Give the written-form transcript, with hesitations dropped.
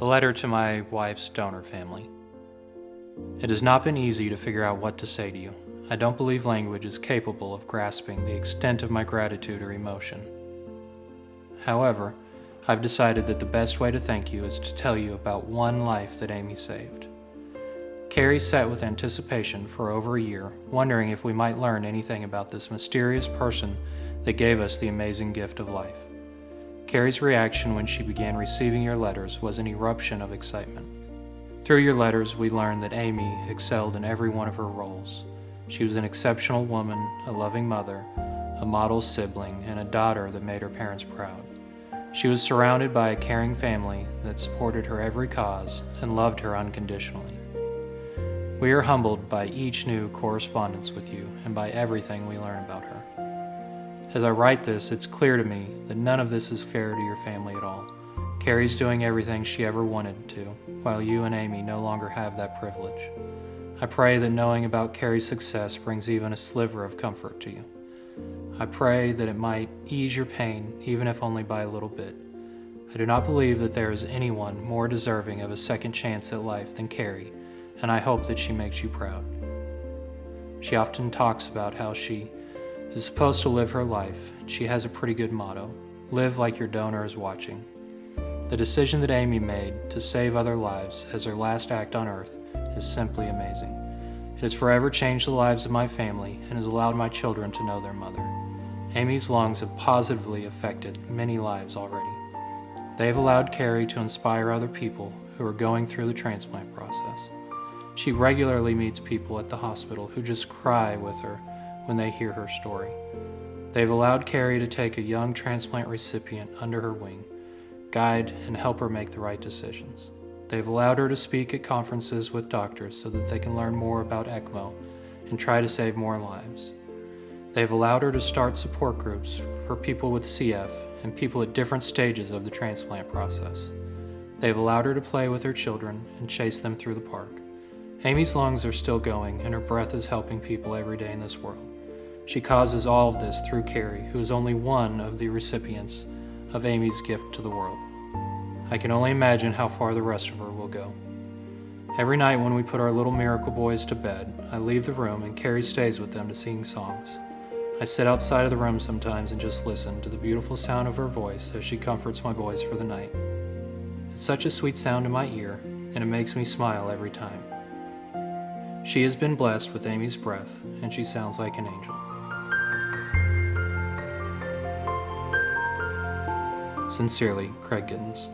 A letter to my wife's donor family. It has not been easy to figure out what to say to you. I don't believe language is capable of grasping the extent of my gratitude or emotion. However, I've decided that the best way to thank you is to tell you about one life that Amy saved. Carrie sat with anticipation for over a year, wondering if we might learn anything about this mysterious person that gave us the amazing gift of life. Carrie's reaction when she began receiving your letters was an eruption of excitement. Through your letters, we learned that Amy excelled in every one of her roles. She was an exceptional woman, a loving mother, a model sibling, and a daughter that made her parents proud. She was surrounded by a caring family that supported her every cause and loved her unconditionally. We are humbled by each new correspondence with you and by everything we learn about her. As I write this, it's clear to me that none of this is fair to your family at all. Carrie's doing everything she ever wanted to, while you and Amy no longer have that privilege. I pray that knowing about Carrie's success brings even a sliver of comfort to you. I pray that it might ease your pain, even if only by a little bit. I do not believe that there is anyone more deserving of a second chance at life than Carrie, and I hope that she makes you proud. She often talks about how she is supposed to live her life, and she has a pretty good motto: live like your donor is watching. The decision that Amy made to save other lives as her last act on earth is simply amazing. It has forever changed the lives of my family and has allowed my children to know their mother. Amy's lungs have positively affected many lives already. They have allowed Carrie to inspire other people who are going through the transplant process. She regularly meets people at the hospital who just cry with her when they hear her story. They've allowed Carrie to take a young transplant recipient under her wing, guide and help her make the right decisions. They've allowed her to speak at conferences with doctors so that they can learn more about ECMO and try to save more lives. They've allowed her to start support groups for people with CF and people at different stages of the transplant process. They've allowed her to play with her children and chase them through the park. Amy's lungs are still going and her breath is helping people every day in this world. She causes all of this through Carrie, who is only one of the recipients of Amy's gift to the world. I can only imagine how far the rest of her will go. Every night when we put our little miracle boys to bed, I leave the room and Carrie stays with them to sing songs. I sit outside of the room sometimes and just listen to the beautiful sound of her voice as she comforts my boys for the night. It's such a sweet sound in my ear, and it makes me smile every time. She has been blessed with Amy's breath, and she sounds like an angel. Sincerely, Craig Giddens.